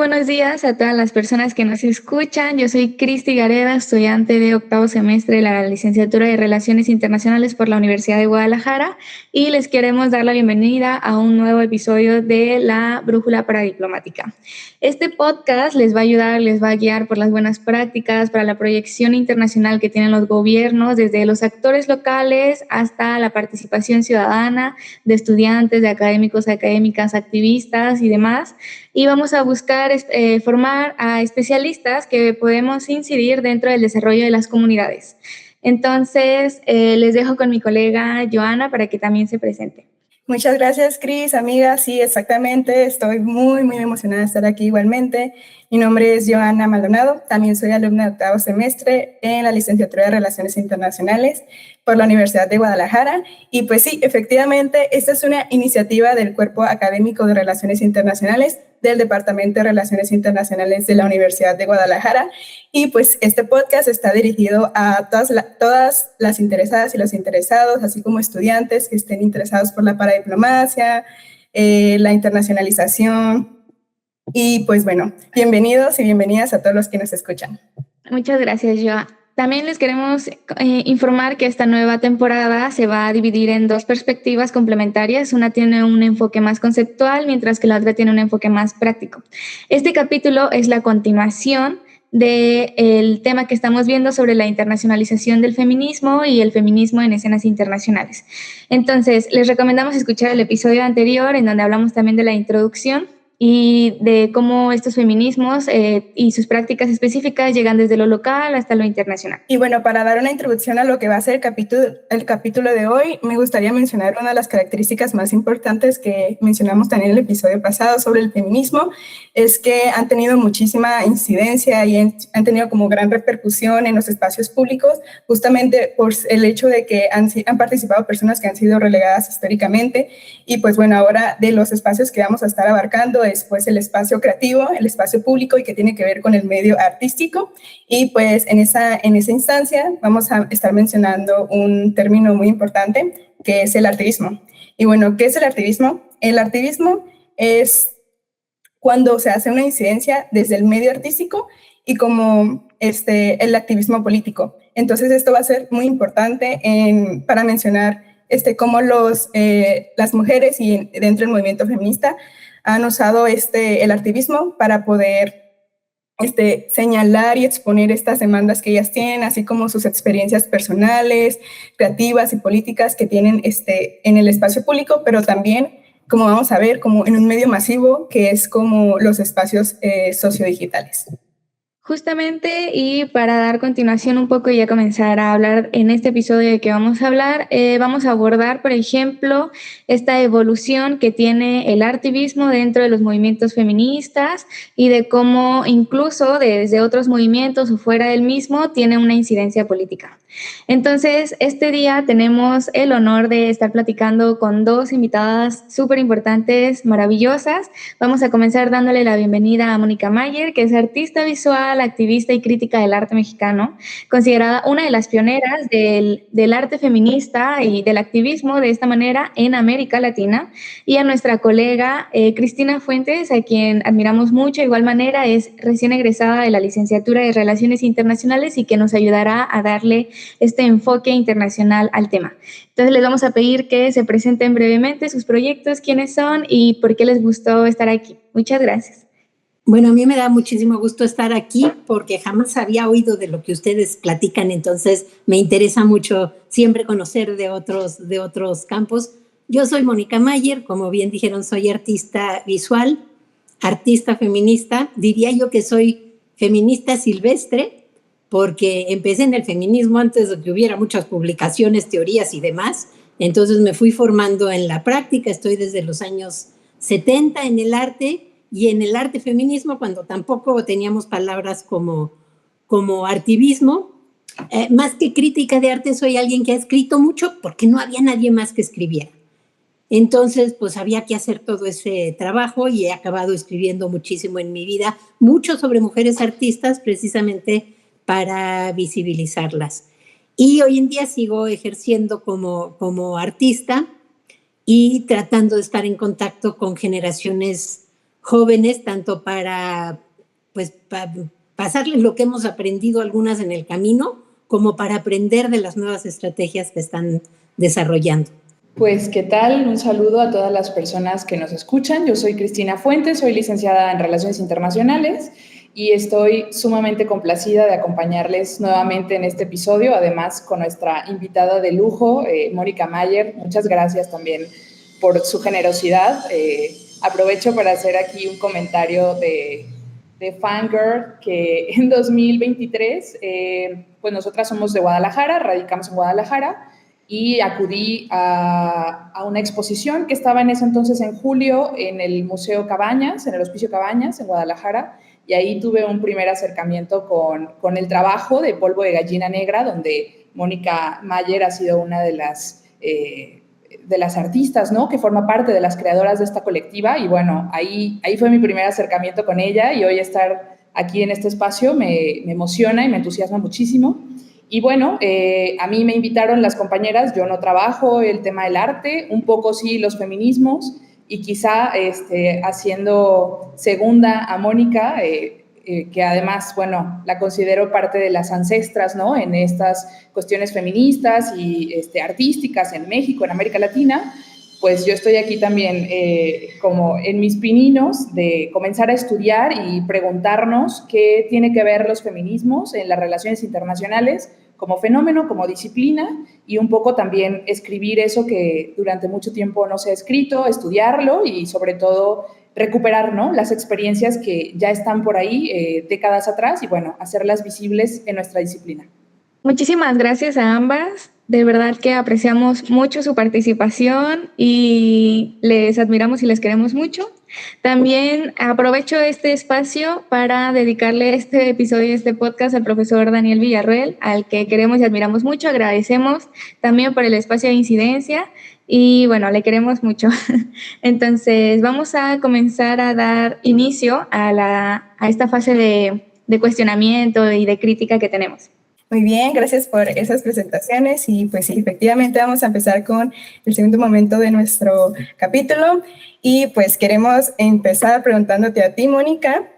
buenos días a todas las personas que nos escuchan. Yo soy Cristi Gareda, estudiante de octavo semestre de la licenciatura de Relaciones Internacionales por la Universidad de Guadalajara y les queremos dar la bienvenida a un nuevo episodio de La Brújula Paradiplomática. Este podcast les va a ayudar, les va a guiar por las buenas prácticas para la proyección internacional que tienen los gobiernos, desde los actores locales hasta la participación ciudadana de estudiantes, de académicos, académicas, activistas y demás. Y vamos a buscar formar a especialistas que podemos incidir dentro del desarrollo de las comunidades. Entonces, les dejo con mi colega Joana para que también se presente. Muchas gracias, Cris, amiga. Sí, exactamente. Estoy muy emocionada de estar aquí igualmente. Mi nombre es Joana Maldonado. También soy alumna de octavo semestre en la licenciatura de Relaciones Internacionales por la Universidad de Guadalajara. Y pues sí, efectivamente, esta es una iniciativa del Cuerpo Académico de Relaciones Internacionales del Departamento de Relaciones Internacionales de la Universidad de Guadalajara. Y pues este podcast está dirigido a todas las interesadas y los interesados, así como estudiantes que estén interesados por la paradiplomacia, la internacionalización. Y pues bueno, bienvenidos y bienvenidas a todos los que nos escuchan. Muchas gracias, Joa. También les queremos informar que esta nueva temporada se va a dividir en dos perspectivas complementarias. Una tiene un enfoque más conceptual, mientras que la otra tiene un enfoque más práctico. Este capítulo es la continuación del tema que estamos viendo sobre la internacionalización del feminismo y el feminismo en escenas internacionales. Entonces, les recomendamos escuchar el episodio anterior en donde hablamos también de la introducción y de cómo estos feminismos y sus prácticas específicas llegan desde lo local hasta lo internacional. Y bueno, para dar una introducción a lo que va a ser el capítulo de hoy, me gustaría mencionar una de las características más importantes que mencionamos también en el episodio pasado sobre el feminismo, es que han tenido muchísima incidencia y han tenido como gran repercusión en los espacios públicos, justamente por el hecho de que han participado personas que han sido relegadas históricamente. Y pues bueno, ahora de los espacios que vamos a estar abarcando es pues el espacio creativo, el espacio público y que tiene que ver con el medio artístico. Y pues en esa instancia vamos a estar mencionando un término muy importante que es el artivismo. Y bueno, ¿qué es el artivismo? El artivismo es cuando se hace una incidencia desde el medio artístico y como el activismo político. Entonces esto va a ser muy importante para mencionar cómo las mujeres y dentro del movimiento feminista han usado el activismo para poder señalar y exponer estas demandas que ellas tienen, así como sus experiencias personales, creativas y políticas que tienen en el espacio público, pero también, como vamos a ver, como en un medio masivo que es como los espacios sociodigitales. Justamente, y para dar continuación un poco y ya comenzar a hablar en este episodio de que vamos a hablar, vamos a abordar, por ejemplo, esta evolución que tiene el artivismo dentro de los movimientos feministas y de cómo incluso desde otros movimientos o fuera del mismo tiene una incidencia política. Entonces, este día tenemos el honor de estar platicando con dos invitadas súper importantes, maravillosas. Vamos a comenzar dándole la bienvenida a Mónica Mayer, que es artista visual, activista y crítica del arte mexicano, considerada una de las pioneras del arte feminista y del activismo de esta manera en América Latina. Y a nuestra colega Cristina Fuentes, a quien admiramos mucho, de igual manera es recién egresada de la licenciatura de Relaciones Internacionales y que nos ayudará a darle este enfoque internacional al tema. Entonces les vamos a pedir que se presenten brevemente sus proyectos, quiénes son y por qué les gustó estar aquí. Muchas gracias. Bueno, a mí me da muchísimo gusto estar aquí porque jamás había oído de lo que ustedes platican, entonces me interesa mucho siempre conocer de otros campos. Yo soy Mónica Mayer, como bien dijeron, soy artista visual, artista feminista. Diría yo que soy feminista silvestre porque empecé en el feminismo antes de que hubiera muchas publicaciones, teorías y demás. Entonces me fui formando en la práctica, estoy desde los años 70 en el arte y en el arte feminismo cuando tampoco teníamos palabras como artivismo. Más que crítica de arte, soy alguien que ha escrito mucho porque no había nadie más que escribiera. Entonces, pues había que hacer todo ese trabajo y he acabado escribiendo muchísimo en mi vida, mucho sobre mujeres artistas, precisamente para visibilizarlas. Y hoy en día sigo ejerciendo como artista y tratando de estar en contacto con generaciones jóvenes, tanto para pues, pasarles lo que hemos aprendido algunas en el camino, como para aprender de las nuevas estrategias que están desarrollando. Pues, ¿qué tal? Un saludo a todas las personas que nos escuchan. Yo soy Cristina Fuentes, soy licenciada en Relaciones Internacionales y estoy sumamente complacida de acompañarles nuevamente en este episodio, además con nuestra invitada de lujo, Mónica Mayer. Muchas gracias también por su generosidad. Aprovecho para hacer aquí un comentario de Fangirl, que en 2023, pues nosotras somos de Guadalajara, radicamos en Guadalajara, y acudí a una exposición que estaba en ese entonces en julio en el Museo Cabañas, en el Hospicio Cabañas, en Guadalajara, y ahí tuve un primer acercamiento con el trabajo de Polvo de Gallina Negra, donde Mónica Mayer ha sido una de las artistas, ¿no?, que forma parte de las creadoras de esta colectiva, y bueno, ahí fue mi primer acercamiento con ella, y hoy estar aquí en este espacio me emociona y me entusiasma muchísimo. Y bueno, a mí me invitaron las compañeras, yo no trabajo el tema del arte, un poco sí los feminismos, y quizá haciendo segunda a Mónica, que además, bueno, la considero parte de las ancestras, ¿no?, en estas cuestiones feministas y artísticas en México, en América Latina, pues yo estoy aquí también como en mis pininos de comenzar a estudiar y preguntarnos qué tiene que ver los feminismos en las relaciones internacionales como fenómeno, como disciplina, y un poco también escribir eso que durante mucho tiempo no se ha escrito, estudiarlo y sobre todo recuperar, ¿no?, las experiencias que ya están por ahí décadas atrás y bueno, hacerlas visibles en nuestra disciplina. Muchísimas gracias a ambas. De verdad que apreciamos mucho su participación y les admiramos y les queremos mucho. También aprovecho este espacio para dedicarle este episodio de este podcast al profesor Daniel Villarroel, al que queremos y admiramos mucho. Agradecemos también por el espacio de incidencia y bueno, le queremos mucho. Entonces vamos a comenzar a dar inicio a esta fase de cuestionamiento y de crítica que tenemos. Muy bien, gracias por esas presentaciones y pues sí, efectivamente vamos a empezar con el segundo momento de nuestro capítulo y pues queremos empezar preguntándote a ti, Mónica,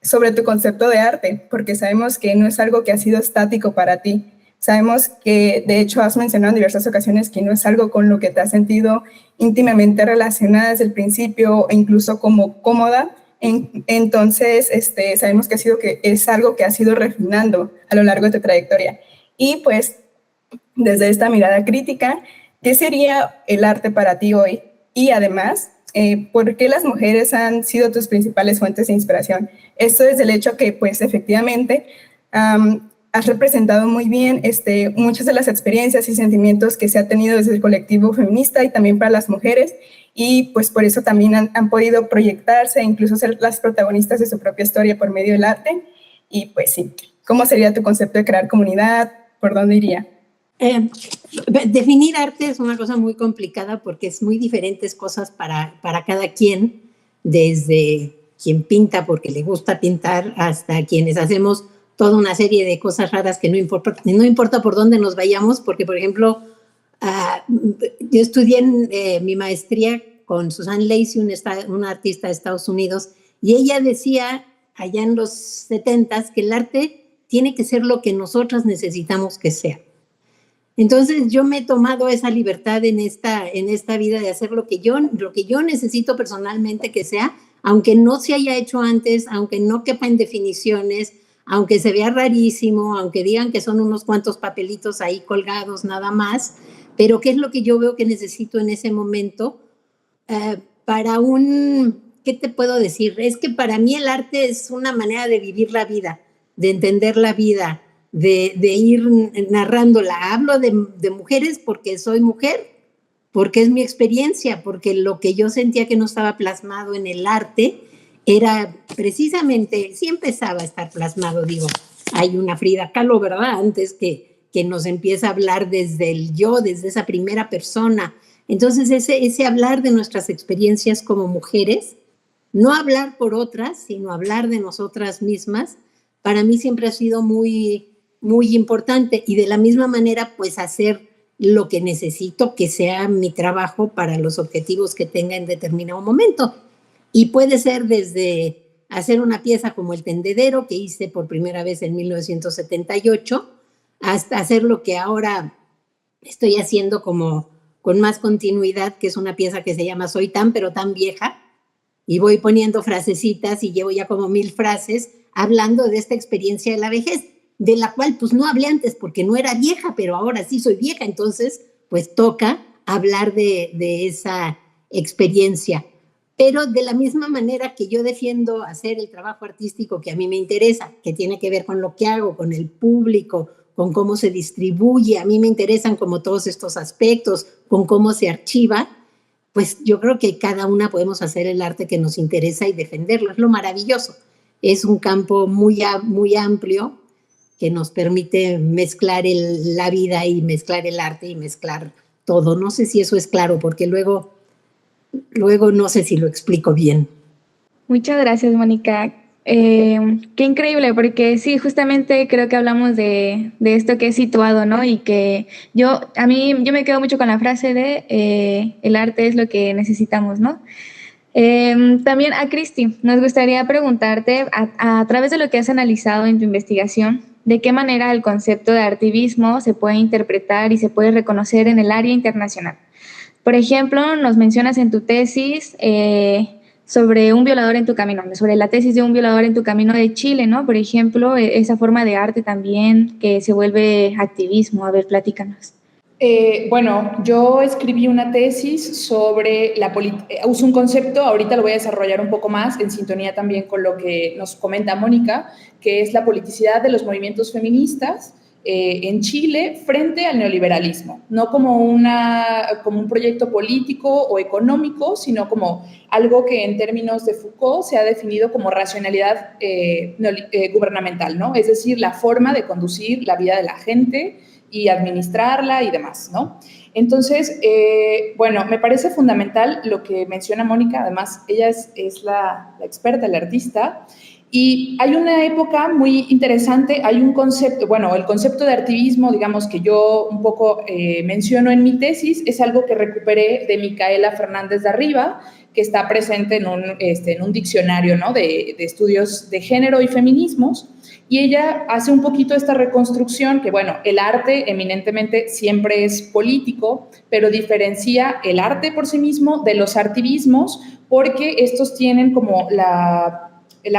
sobre tu concepto de arte, porque sabemos que no es algo que ha sido estático para ti. Sabemos que de hecho has mencionado en diversas ocasiones que no es algo con lo que te has sentido íntimamente relacionada desde el principio e incluso como cómoda. Entonces, sabemos que es algo que has ido refinando a lo largo de tu trayectoria. Y pues, desde esta mirada crítica, ¿qué sería el arte para ti hoy? Y además, ¿por qué las mujeres han sido tus principales fuentes de inspiración? Esto es el hecho que, pues, efectivamente, has representado muy bien muchas de las experiencias y sentimientos que se ha tenido desde el colectivo feminista y también para las mujeres, y pues por eso también han podido proyectarse e incluso ser las protagonistas de su propia historia por medio del arte. Y pues sí, ¿cómo sería tu concepto de crear comunidad? ¿Por dónde iría? Definir arte es una cosa muy complicada porque es muy diferentes cosas para cada quien, desde quien pinta porque le gusta pintar hasta quienes hacemos toda una serie de cosas raras que no importa por dónde nos vayamos, porque por ejemplo, yo estudié mi maestría con Susan Lacey, una artista de Estados Unidos, y ella decía allá en los 70s que el arte tiene que ser lo que nosotras necesitamos que sea. Entonces yo me he tomado esa libertad en esta vida de hacer lo que yo necesito personalmente que sea, aunque no se haya hecho antes, aunque no quepa en definiciones, aunque se vea rarísimo, aunque digan que son unos cuantos papelitos ahí colgados nada más, pero qué es lo que yo veo que necesito en ese momento para ¿qué te puedo decir? Es que para mí el arte es una manera de vivir la vida, de entender la vida, de ir narrándola. Hablo de mujeres porque soy mujer, porque es mi experiencia, porque lo que yo sentía que no estaba plasmado en el arte era precisamente, sí empezaba a estar plasmado, digo, hay una Frida Kahlo, ¿verdad? Antes que nos empieza a hablar desde el yo, desde esa primera persona. Entonces ese hablar de nuestras experiencias como mujeres, no hablar por otras, sino hablar de nosotras mismas, para mí siempre ha sido muy, muy importante, y de la misma manera pues hacer lo que necesito que sea mi trabajo para los objetivos que tenga en determinado momento. Y puede ser desde hacer una pieza como El Tendedero, que hice por primera vez en 1978, hasta hacer lo que ahora estoy haciendo como con más continuidad, que es una pieza que se llama Soy tan pero tan vieja, y voy poniendo frasecitas y llevo ya como 1000 frases hablando de esta experiencia de la vejez, de la cual pues no hablé antes porque no era vieja, pero ahora sí soy vieja, entonces pues toca hablar de esa experiencia. Pero de la misma manera que yo defiendo hacer el trabajo artístico que a mí me interesa, que tiene que ver con lo que hago, con el público, con cómo se distribuye, a mí me interesan como todos estos aspectos, con cómo se archiva, pues yo creo que cada una podemos hacer el arte que nos interesa y defenderlo. Es lo maravilloso. Es un campo muy, muy amplio que nos permite mezclar la vida y mezclar el arte y mezclar todo. No sé si eso es claro, porque luego no sé si lo explico bien. Muchas gracias, Mónica. Qué increíble, porque sí, justamente creo que hablamos de esto que es situado, ¿no? Y que yo me quedo mucho con la frase de el arte es lo que necesitamos, ¿no? También a Cristi, nos gustaría preguntarte, a través de lo que has analizado en tu investigación, ¿de qué manera el concepto de artivismo se puede interpretar y se puede reconocer en el área internacional? Por ejemplo, nos mencionas en tu tesis sobre un violador en tu camino, sobre la tesis de un violador en tu camino de Chile, ¿no? Por ejemplo, esa forma de arte también que se vuelve activismo. A ver, platícanos. Bueno, yo escribí una tesis sobre uso un concepto, ahorita lo voy a desarrollar un poco más en sintonía también con lo que nos comenta Mónica, que es la politicidad de los movimientos feministas en Chile frente al neoliberalismo, no como un proyecto político o económico, sino como algo que en términos de Foucault se ha definido como racionalidad gubernamental, ¿no? Es decir, la forma de conducir la vida de la gente y administrarla y demás, ¿no? Entonces, bueno, me parece fundamental lo que menciona Mónica, además ella es la experta, la artista, y hay una época muy interesante, hay un concepto, bueno, el concepto de artivismo, digamos, que yo un poco menciono en mi tesis, es algo que recuperé de Micaela Fernández de Arriba, que está presente en un diccionario, ¿no? de estudios de género y feminismos, y ella hace un poquito esta reconstrucción que, bueno, el arte eminentemente siempre es político, pero diferencia el arte por sí mismo de los artivismos porque estos tienen como la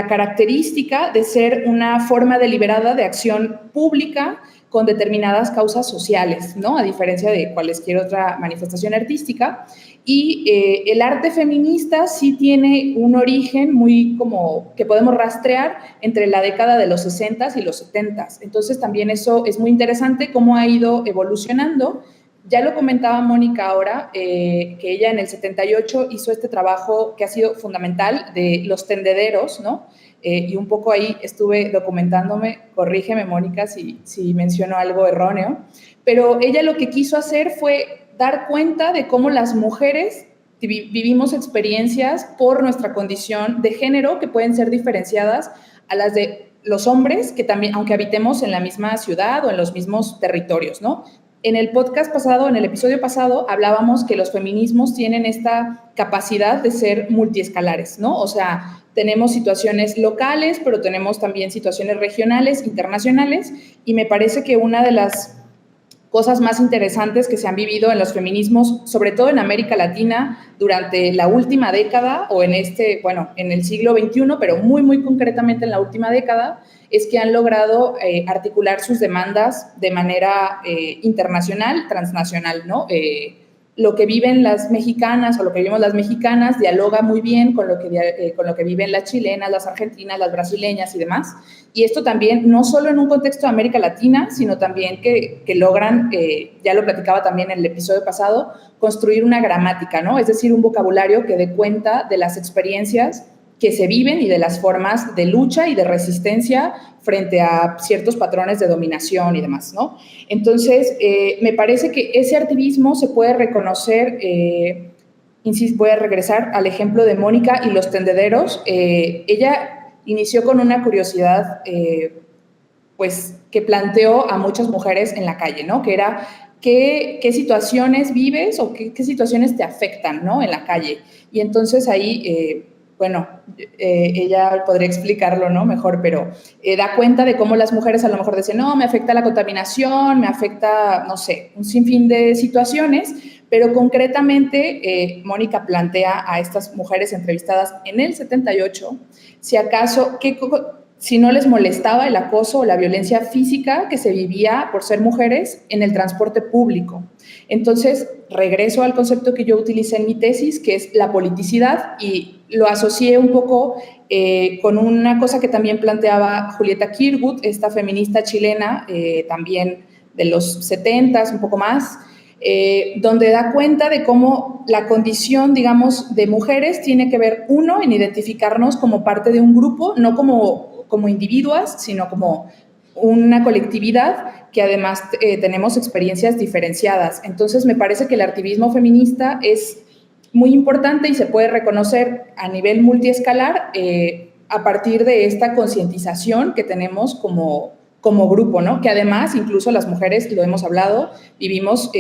característica de ser una forma deliberada de acción pública con determinadas causas sociales, ¿no? A diferencia de cualquier otra manifestación artística. Y el arte feminista sí tiene un origen muy como que podemos rastrear entre la década de los 60s y los 70s. Entonces también eso es muy interesante cómo ha ido evolucionando. Ya lo comentaba Mónica ahora, que ella en el 78 hizo este trabajo que ha sido fundamental de los tendederos, ¿no? Y un poco ahí estuve documentándome, corrígeme Mónica si menciono algo erróneo, pero ella lo que quiso hacer fue dar cuenta de cómo las mujeres vivimos experiencias por nuestra condición de género que pueden ser diferenciadas a las de los hombres, que también, aunque habitemos en la misma ciudad o en los mismos territorios, ¿no? En el podcast pasado, en el episodio pasado, hablábamos que los feminismos tienen esta capacidad de ser multiescalares, ¿no? O sea, tenemos situaciones locales, pero tenemos también situaciones regionales, internacionales, y me parece que una de las cosas más interesantes que se han vivido en los feminismos, sobre todo en América Latina, durante la última década o en el siglo XXI, pero muy, muy concretamente en la última década, es que han logrado articular sus demandas de manera internacional, transnacional, ¿no? Lo que viven las mexicanas o lo que vivimos las mexicanas dialoga muy bien con lo que viven las chilenas, las argentinas, las brasileñas y demás. Y esto también, no solo en un contexto de América Latina, sino también que logran, ya lo platicaba también en el episodio pasado, construir una gramática, ¿no? Es decir, un vocabulario que dé cuenta de las experiencias que se viven y de las formas de lucha y de resistencia frente a ciertos patrones de dominación y demás, ¿no? Entonces, me parece que ese artivismo se puede reconocer, insisto, voy a regresar al ejemplo de Mónica y los tendederos. Ella inició con una curiosidad, pues, que planteó a muchas mujeres en la calle, ¿no? Que era, ¿qué situaciones vives o qué situaciones te afectan, ¿no? En la calle. Y entonces ahí bueno, ella podría explicarlo, ¿no? Mejor, pero da cuenta de cómo las mujeres a lo mejor dicen, no, me afecta la contaminación, me afecta, no sé, un sinfín de situaciones, pero concretamente Mónica plantea a estas mujeres entrevistadas en el 78, si acaso, si no les molestaba el acoso o la violencia física que se vivía por ser mujeres en el transporte público. Entonces, regreso al concepto que yo utilicé en mi tesis, que es la politicidad, y lo asocié un poco con una cosa que también planteaba Julieta Kirwood, esta feminista chilena, también de los 70s, un poco más, donde da cuenta de cómo la condición, digamos, de mujeres tiene que ver, uno, en identificarnos como parte de un grupo, no como individuas, sino como una colectividad que además tenemos experiencias diferenciadas. Entonces, me parece que el activismo feminista es muy importante y se puede reconocer a nivel multiescalar a partir de esta concientización que tenemos como grupo, ¿no? Que además, incluso las mujeres, lo hemos hablado, vivimos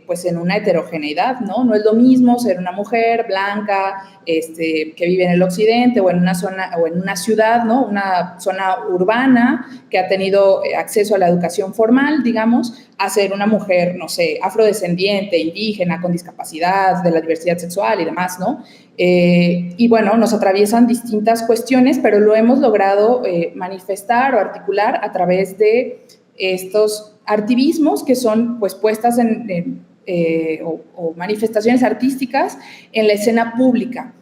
pues en una heterogeneidad, ¿no? No es lo mismo ser una mujer blanca que vive en el occidente o en una zona o en una ciudad, ¿no? Una zona urbana que ha tenido acceso a la educación formal, digamos, a ser una mujer, no sé, afrodescendiente, indígena, con discapacidad, de la diversidad sexual y demás, ¿no? Y bueno, nos atraviesan distintas cuestiones, pero lo hemos logrado manifestar o articular a través de estos activismos que son pues puestas o manifestaciones artísticas en la escena pública.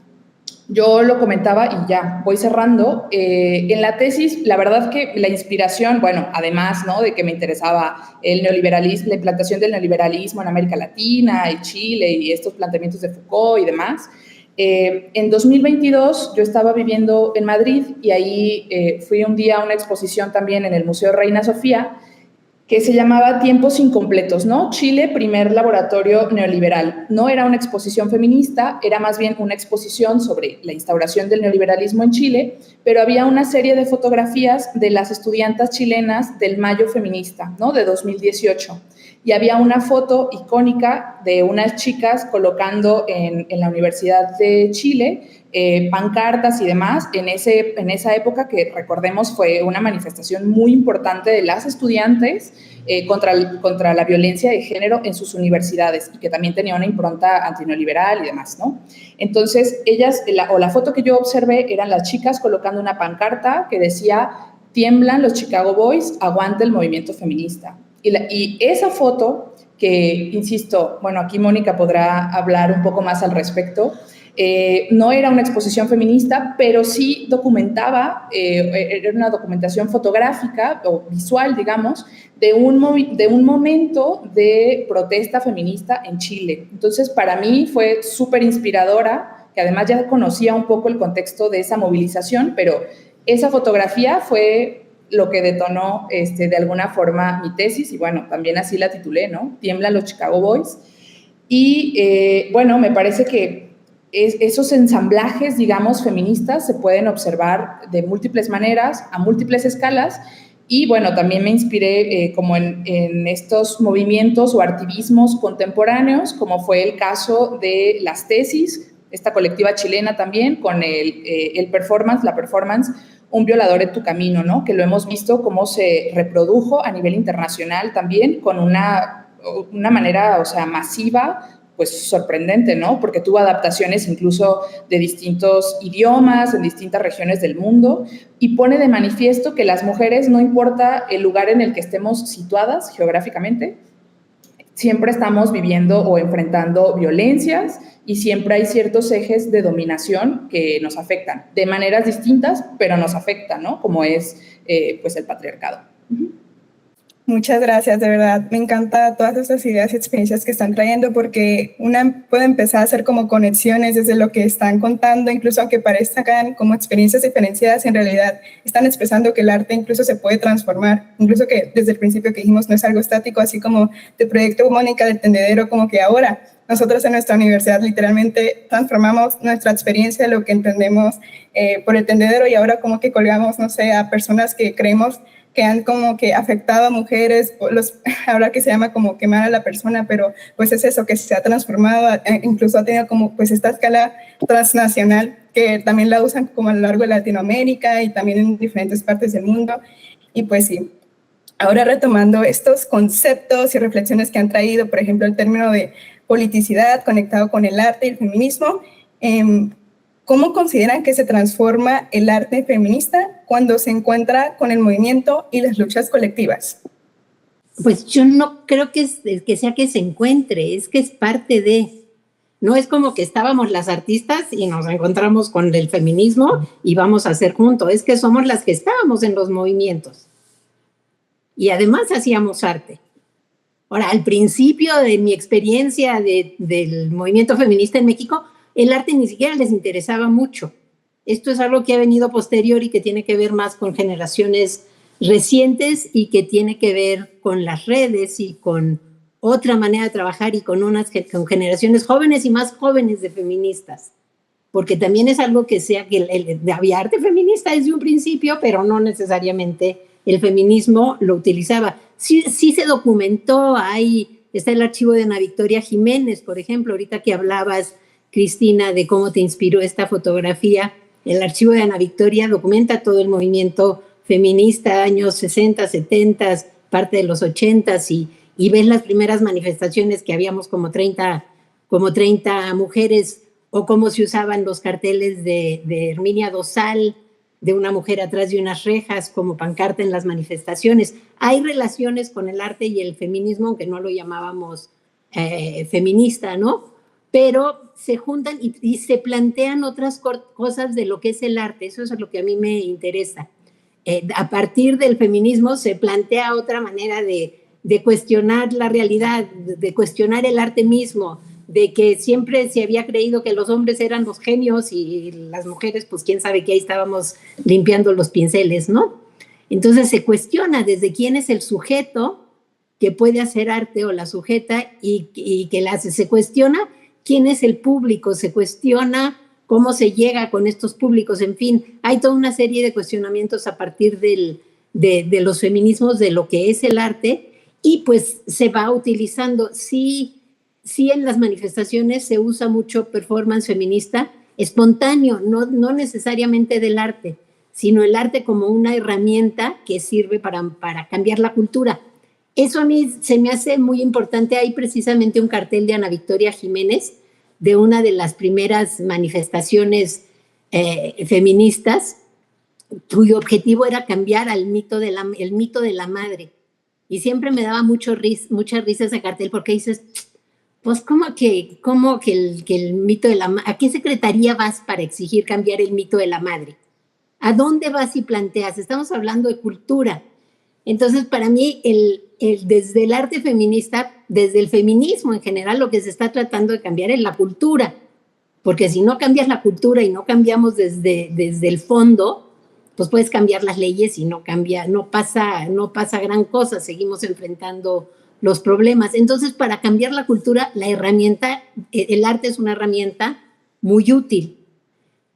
Yo lo comentaba y ya, voy cerrando. En la tesis, la verdad que la inspiración, bueno, además, ¿no?, de que me interesaba el neoliberalismo, la implantación del neoliberalismo en América Latina y Chile y estos planteamientos de Foucault y demás. En 2022 yo estaba viviendo en Madrid y ahí fui un día a una exposición también en el Museo Reina Sofía que se llamaba Tiempos Incompletos, ¿no? Chile, primer laboratorio neoliberal. No era una exposición feminista, era más bien una exposición sobre la instauración del neoliberalismo en Chile, pero había una serie de fotografías de las estudiantas chilenas del Mayo Feminista, ¿no?, de 2018. Y había una foto icónica de unas chicas colocando en la Universidad de Chile pancartas y demás en esa época que, recordemos, fue una manifestación muy importante de las estudiantes contra la violencia de género en sus universidades y que también tenía una impronta antineoliberal y demás, ¿no? Entonces, la foto que yo observé eran las chicas colocando una pancarta que decía: tiemblan los Chicago Boys, aguante el movimiento feminista. Y esa foto, que, insisto, bueno, aquí Mónica podrá hablar un poco más al respecto, no era una exposición feminista, pero sí documentaba, era una documentación fotográfica o visual, digamos, de un momento de protesta feminista en Chile. Entonces, para mí fue súper inspiradora, que además ya conocía un poco el contexto de esa movilización, pero esa fotografía fue lo que detonó de alguna forma mi tesis, y bueno, también así la titulé, ¿no? Tiemblan los Chicago Boys. Y bueno, me parece que esos ensamblajes, digamos, feministas se pueden observar de múltiples maneras, a múltiples escalas, y bueno, también me inspiré como en estos movimientos o activismos contemporáneos, como fue el caso de las tesis, esta colectiva chilena también, con la performance Un violador en tu camino, ¿no?, que lo hemos visto cómo se reprodujo a nivel internacional también con una manera, o sea, masiva, pues sorprendente, ¿no?, porque tuvo adaptaciones incluso de distintos idiomas, en distintas regiones del mundo, y pone de manifiesto que las mujeres, no importa el lugar en el que estemos situadas geográficamente, siempre estamos viviendo o enfrentando violencias y siempre hay ciertos ejes de dominación que nos afectan de maneras distintas, pero nos afectan, ¿no?, como es pues el patriarcado. Muchas gracias, de verdad. Me encanta todas estas ideas y experiencias que están trayendo, porque una puede empezar a hacer como conexiones desde lo que están contando, incluso aunque parezcan como experiencias diferenciadas, en realidad están expresando que el arte incluso se puede transformar, incluso que desde el principio que dijimos no es algo estático, así como el proyecto Mónica del Tendedero, como que ahora nosotros en nuestra universidad literalmente transformamos nuestra experiencia de lo que entendemos por el tendedero, y ahora como que colgamos, no sé, a personas que creemos que han como que afectado a mujeres, ahora que se llama como quemar a la persona, pero pues es eso, que se ha transformado, incluso ha tenido como pues esta escala transnacional, que también la usan como a lo largo de Latinoamérica y también en diferentes partes del mundo. Y pues sí, ahora retomando estos conceptos y reflexiones que han traído, por ejemplo, el término de politicidad conectado con el arte y el feminismo, ¿cómo consideran que se transforma el arte feminista cuando se encuentra con el movimiento y las luchas colectivas? Pues yo no creo que sea que se encuentre, es que es parte de. No es como que estábamos las artistas y nos encontramos con el feminismo y vamos a hacer juntos, es que somos las que estábamos en los movimientos. Y además hacíamos arte. Ahora, al principio de mi experiencia del movimiento feminista en México, el arte ni siquiera les interesaba mucho. Esto es algo que ha venido posterior y que tiene que ver más con generaciones recientes y que tiene que ver con las redes y con otra manera de trabajar y con generaciones jóvenes y más jóvenes de feministas. Porque también es algo que había arte feminista desde un principio, pero no necesariamente el feminismo lo utilizaba. Sí se documentó, está el archivo de Ana Victoria Jiménez, por ejemplo, ahorita que hablabas, Cristina, de cómo te inspiró esta fotografía. El archivo de Ana Victoria documenta todo el movimiento feminista, años 60, 70, parte de los 80, y ves las primeras manifestaciones que habíamos como 30 mujeres, o cómo se usaban los carteles de Herminia Dosal, de una mujer atrás de unas rejas, como pancarta en las manifestaciones. Hay relaciones con el arte y el feminismo, aunque no lo llamábamos feminista, ¿no? Pero se juntan y se plantean otras cosas de lo que es el arte. Eso es lo que a mí me interesa. A partir del feminismo se plantea otra manera de cuestionar la realidad, de cuestionar el arte mismo, de que siempre se había creído que los hombres eran los genios y las mujeres, pues quién sabe que ahí estábamos limpiando los pinceles, ¿no? Entonces se cuestiona desde quién es el sujeto que puede hacer arte o la sujeta y que la hace. Se cuestiona quién es el público, se cuestiona cómo se llega con estos públicos, en fin, hay toda una serie de cuestionamientos a partir de los feminismos, de lo que es el arte, y pues se va utilizando. Sí, en las manifestaciones se usa mucho performance feminista espontáneo, no necesariamente del arte, sino el arte como una herramienta que sirve para cambiar la cultura. Eso a mí se me hace muy importante. Hay precisamente un cartel de Ana Victoria Jiménez, de una de las primeras manifestaciones feministas, cuyo objetivo era cambiar el mito de la madre. Y siempre me daba mucha risa ese cartel, porque dices, pues ¿cómo que el mito de la madre? ¿A qué secretaría vas para exigir cambiar el mito de la madre? ¿A dónde vas y planteas? Estamos hablando de cultura. Entonces, para mí, desde el arte feminista, desde el feminismo en general, lo que se está tratando de cambiar es la cultura. Porque si no cambias la cultura y no cambiamos desde el fondo, pues puedes cambiar las leyes y no pasa gran cosa, seguimos enfrentando los problemas. Entonces, para cambiar la cultura, el arte es una herramienta muy útil.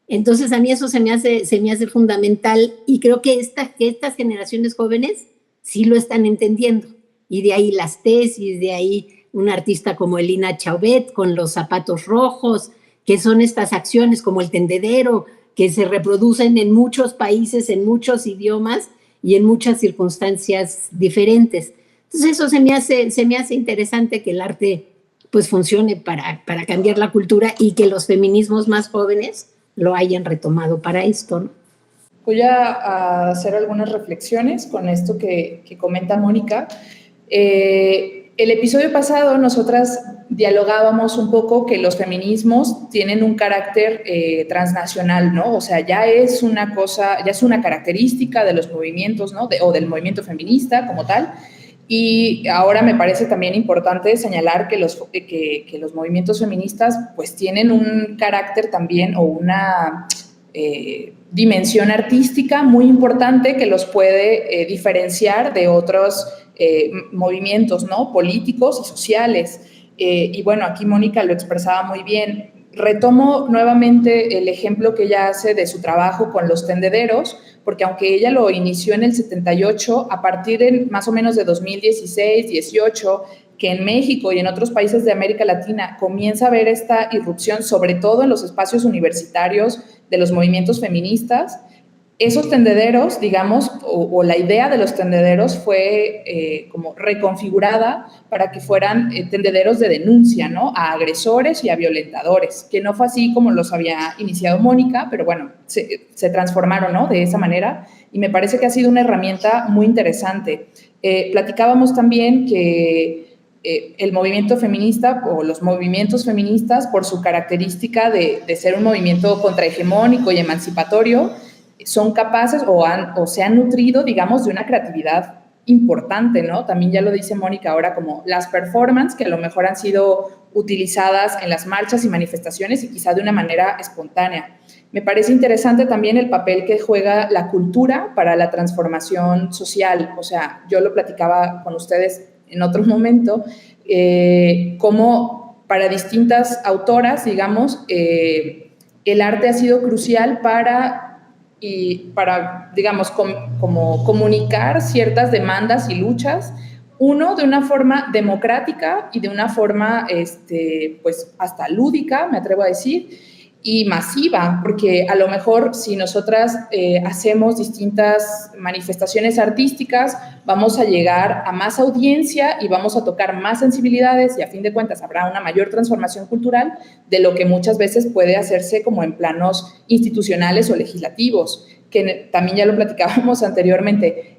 Entonces, a mí eso se me hace fundamental, y creo que estas generaciones jóvenes sí lo están entendiendo. Y de ahí las tesis, de ahí un artista como Elina Chauvet con los zapatos rojos, que son estas acciones como el tendedero, que se reproducen en muchos países, en muchos idiomas y en muchas circunstancias diferentes. Entonces eso se me hace interesante, que el arte pues funcione para cambiar la cultura, y que los feminismos más jóvenes lo hayan retomado para esto, ¿no? Voy a hacer algunas reflexiones con esto que comenta Mónica. El episodio pasado nosotras dialogábamos un poco que los feminismos tienen un carácter transnacional, ¿no? O sea, ya es una característica de los movimientos, ¿no? O del movimiento feminista como tal. Y ahora me parece también importante señalar que los movimientos feministas pues tienen un carácter también, o una dimensión artística muy importante que los puede diferenciar de otros movimientos, ¿no? Políticos y sociales. Y bueno, aquí Mónica lo expresaba muy bien. Retomo nuevamente el ejemplo que ella hace de su trabajo con los tendederos, porque aunque ella lo inició en el 78, a partir de más o menos de 2016, 18, que en México y en otros países de América Latina comienza a haber esta irrupción, sobre todo en los espacios universitarios de los movimientos feministas, esos tendederos, digamos, o la idea de los tendederos fue como reconfigurada para que fueran tendederos de denuncia, ¿no? A agresores y a violentadores, que no fue así como los había iniciado Mónica, pero bueno, se transformaron, ¿no? De esa manera, y me parece que ha sido una herramienta muy interesante. Platicábamos también que el movimiento feminista o los movimientos feministas, por su característica de ser un movimiento contrahegemónico y emancipatorio, son capaces o se han nutrido, digamos, de una creatividad importante, ¿no? También ya lo dice Mónica ahora, como las performances que a lo mejor han sido utilizadas en las marchas y manifestaciones y quizá de una manera espontánea. Me parece interesante también el papel que juega la cultura para la transformación social. O sea, yo lo platicaba con ustedes en otro momento, cómo para distintas autoras, digamos, el arte ha sido crucial para, digamos, como comunicar ciertas demandas y luchas, uno, de una forma democrática y de una forma, pues, hasta lúdica, me atrevo a decir, y masiva, porque a lo mejor si nosotras hacemos distintas manifestaciones artísticas, vamos a llegar a más audiencia y vamos a tocar más sensibilidades y a fin de cuentas habrá una mayor transformación cultural de lo que muchas veces puede hacerse como en planos institucionales o legislativos, que también ya lo platicábamos anteriormente.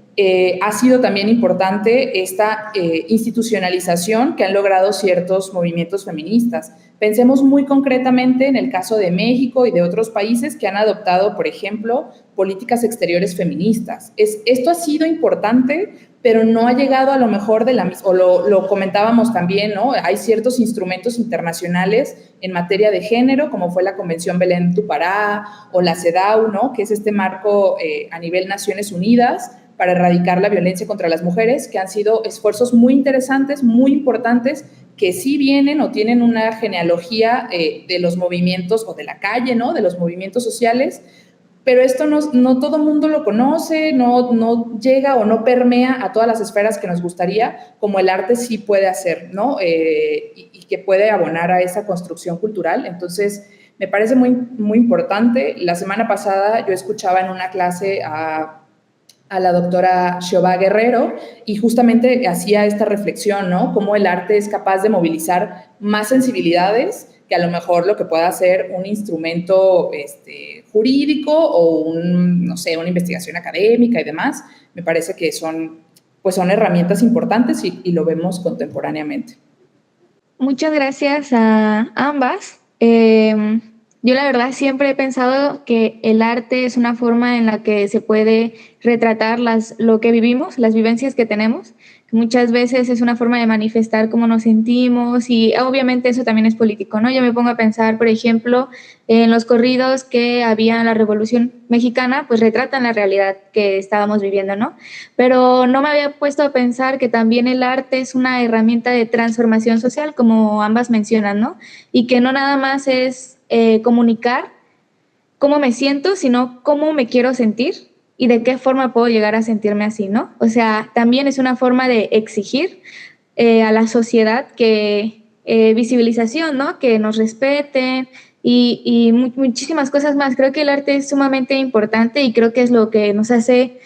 Ha sido también importante esta institucionalización que han logrado ciertos movimientos feministas. Pensemos muy concretamente en el caso de México y de otros países que han adoptado, por ejemplo, políticas exteriores feministas. Esto ha sido importante, pero no ha llegado a lo mejor de la misma, o lo comentábamos también, ¿no? Hay ciertos instrumentos internacionales en materia de género, como fue la Convención Belén do Pará o la CEDAW, ¿no? Que es este marco a nivel Naciones Unidas para erradicar la violencia contra las mujeres, que han sido esfuerzos muy interesantes, muy importantes, que sí vienen o tienen una genealogía de los movimientos o de la calle, ¿no? De los movimientos sociales, pero esto no todo el mundo lo conoce, no llega o no permea a todas las esferas que nos gustaría, como el arte sí puede hacer, ¿no? Y que puede abonar a esa construcción cultural. Entonces, me parece muy, muy importante. La semana pasada yo escuchaba en una clase a la doctora Xiomara Guerrero y justamente hacía esta reflexión, ¿no? Cómo el arte es capaz de movilizar más sensibilidades que a lo mejor lo que pueda ser un instrumento jurídico o no sé, una investigación académica y demás. Me parece que son herramientas importantes y lo vemos contemporáneamente. Muchas gracias a ambas. Yo la verdad siempre he pensado que el arte es una forma en la que se puede retratar lo que vivimos, las vivencias que tenemos. Muchas veces es una forma de manifestar cómo nos sentimos y obviamente eso también es político, ¿no? Yo me pongo a pensar, por ejemplo, en los corridos que había en la Revolución Mexicana, pues retratan la realidad que estábamos viviendo, ¿no? Pero no me había puesto a pensar que también el arte es una herramienta de transformación social, como ambas mencionan, ¿no? Y que no nada más es comunicar cómo me siento, sino cómo me quiero sentir y de qué forma puedo llegar a sentirme así, ¿no? O sea, también es una forma de exigir a la sociedad que visibilización, ¿no? Que nos respeten y muchísimas cosas más. Creo que el arte es sumamente importante y creo que es lo que nos hace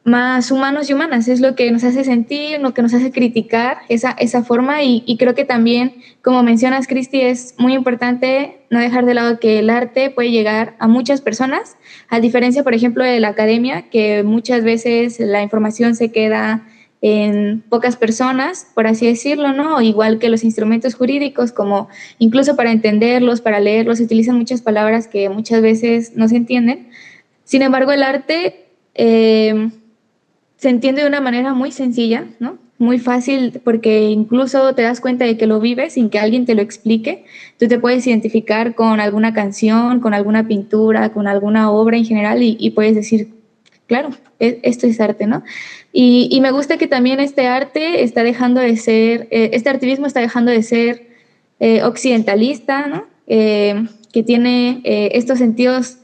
más humanos y humanas, es lo que nos hace sentir, lo que nos hace criticar esa forma y creo que también, como mencionas, Cristi, es muy importante no dejar de lado que el arte puede llegar a muchas personas, a diferencia, por ejemplo, de la academia, que muchas veces la información se queda en pocas personas, por así decirlo, ¿no? Igual que los instrumentos jurídicos, como incluso para entenderlos, para leerlos, se utilizan muchas palabras que muchas veces no se entienden. Sin embargo, el arte se entiende de una manera muy sencilla, ¿no? Muy fácil, porque incluso te das cuenta de que lo vives sin que alguien te lo explique. Tú te puedes identificar con alguna canción, con alguna pintura, con alguna obra en general y puedes decir, claro, esto es arte, ¿no? Y me gusta que también este arte está dejando de ser, este artivismo está dejando de ser occidentalista, ¿no? Que tiene estos sentidos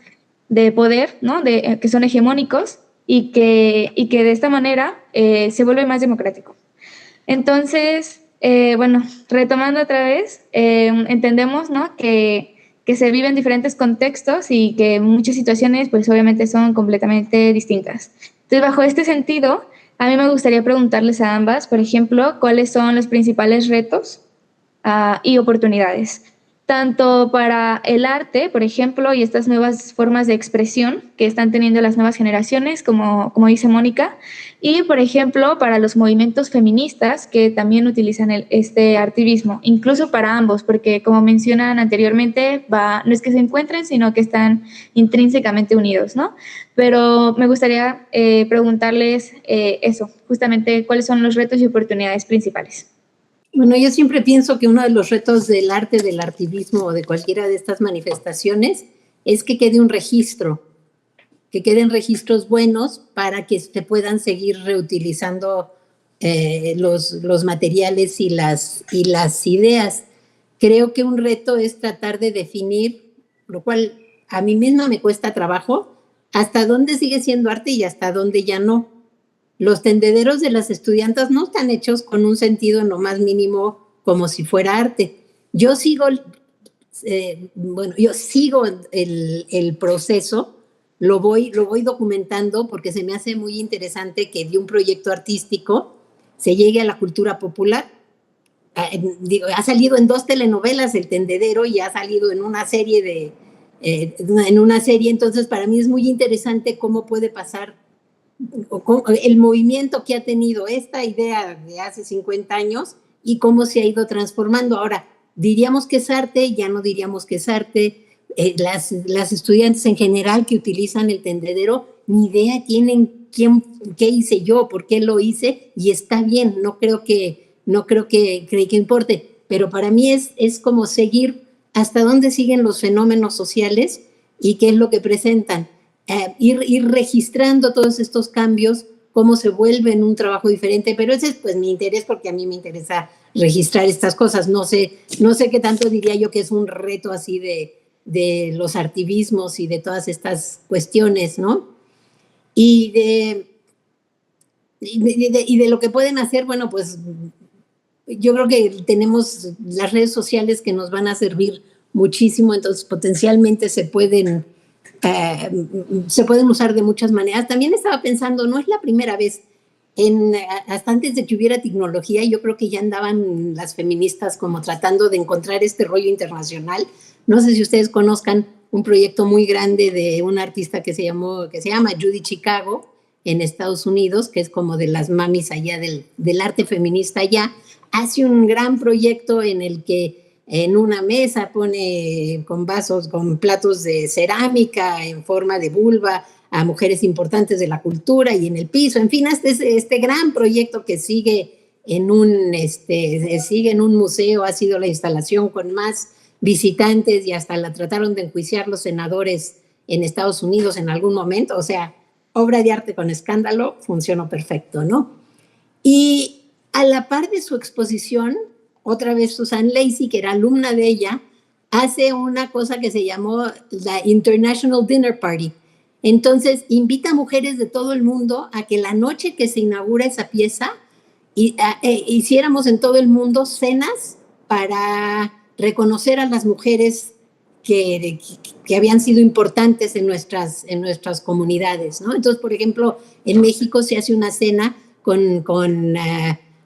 de poder, ¿no? Que son hegemónicos y que de esta manera se vuelve más democrático. Entonces, bueno, retomando otra vez, entendemos, ¿no? que se vive en diferentes contextos y que muchas situaciones pues obviamente son completamente distintas. Entonces, bajo este sentido, a mí me gustaría preguntarles a ambas, por ejemplo, cuáles son los principales retos y oportunidades, tanto para el arte, por ejemplo, y estas nuevas formas de expresión que están teniendo las nuevas generaciones, como dice Mónica, y, por ejemplo, para los movimientos feministas que también utilizan este activismo, incluso para ambos, porque como mencionan anteriormente, no es que se encuentren, sino que están intrínsecamente unidos, ¿no? Pero me gustaría preguntarles eso, justamente, ¿cuáles son los retos y oportunidades principales? Bueno, yo siempre pienso que uno de los retos del arte, del activismo o de cualquiera de estas manifestaciones es que quede un registro, que queden registros buenos para que se puedan seguir reutilizando los materiales y las ideas. Creo que un reto es tratar de definir, lo cual a mí misma me cuesta trabajo, hasta dónde sigue siendo arte y hasta dónde ya no. Los tendederos de las estudiantas no están hechos con un sentido en lo más mínimo como si fuera arte. Yo sigo, el proceso, lo voy documentando porque se me hace muy interesante que de un proyecto artístico se llegue a la cultura popular. Ha salido en 2 telenovelas el tendedero y ha salido en una serie entonces para mí es muy interesante cómo puede pasar el movimiento que ha tenido esta idea de hace 50 años y cómo se ha ido transformando. Ahora, diríamos que es arte, ya no diríamos que es arte. Las estudiantes en general que utilizan el tendedero, ni idea tienen qué hice yo, por qué lo hice, y está bien, no creo que importe, pero para mí es como seguir hasta dónde siguen los fenómenos sociales y qué es lo que presentan. Ir registrando todos estos cambios, cómo se vuelven un trabajo diferente, pero ese es pues mi interés, porque a mí me interesa registrar estas cosas. No sé qué tanto diría yo que es un reto así de los activismos y de todas estas cuestiones, ¿no? Y de lo que pueden hacer, bueno, pues yo creo que tenemos las redes sociales que nos van a servir muchísimo, entonces potencialmente se pueden usar de muchas maneras. También estaba pensando, no es la primera vez, hasta antes de que hubiera tecnología, yo creo que ya andaban las feministas como tratando de encontrar este rollo internacional. No sé si ustedes conozcan un proyecto muy grande de una artista que se llama Judy Chicago en Estados Unidos, que es como de las mamis allá del arte feminista allá. Hace un gran proyecto en el que en una mesa pone con vasos, con platos de cerámica en forma de vulva a mujeres importantes de la cultura, y en el piso, en fin, este gran proyecto que sigue en un museo, ha sido la instalación con más visitantes y hasta la trataron de enjuiciar los senadores en Estados Unidos en algún momento. O sea, obra de arte con escándalo, funcionó perfecto, ¿no? Y a la par de su exposición, otra vez Susan Lacey, que era alumna de ella, hace una cosa que se llamó la International Dinner Party. Entonces, invita a mujeres de todo el mundo a que la noche que se inaugura esa pieza, hiciéramos en todo el mundo cenas para reconocer a las mujeres que habían sido importantes en nuestras comunidades, ¿no? Entonces, por ejemplo, en México se hace una cena con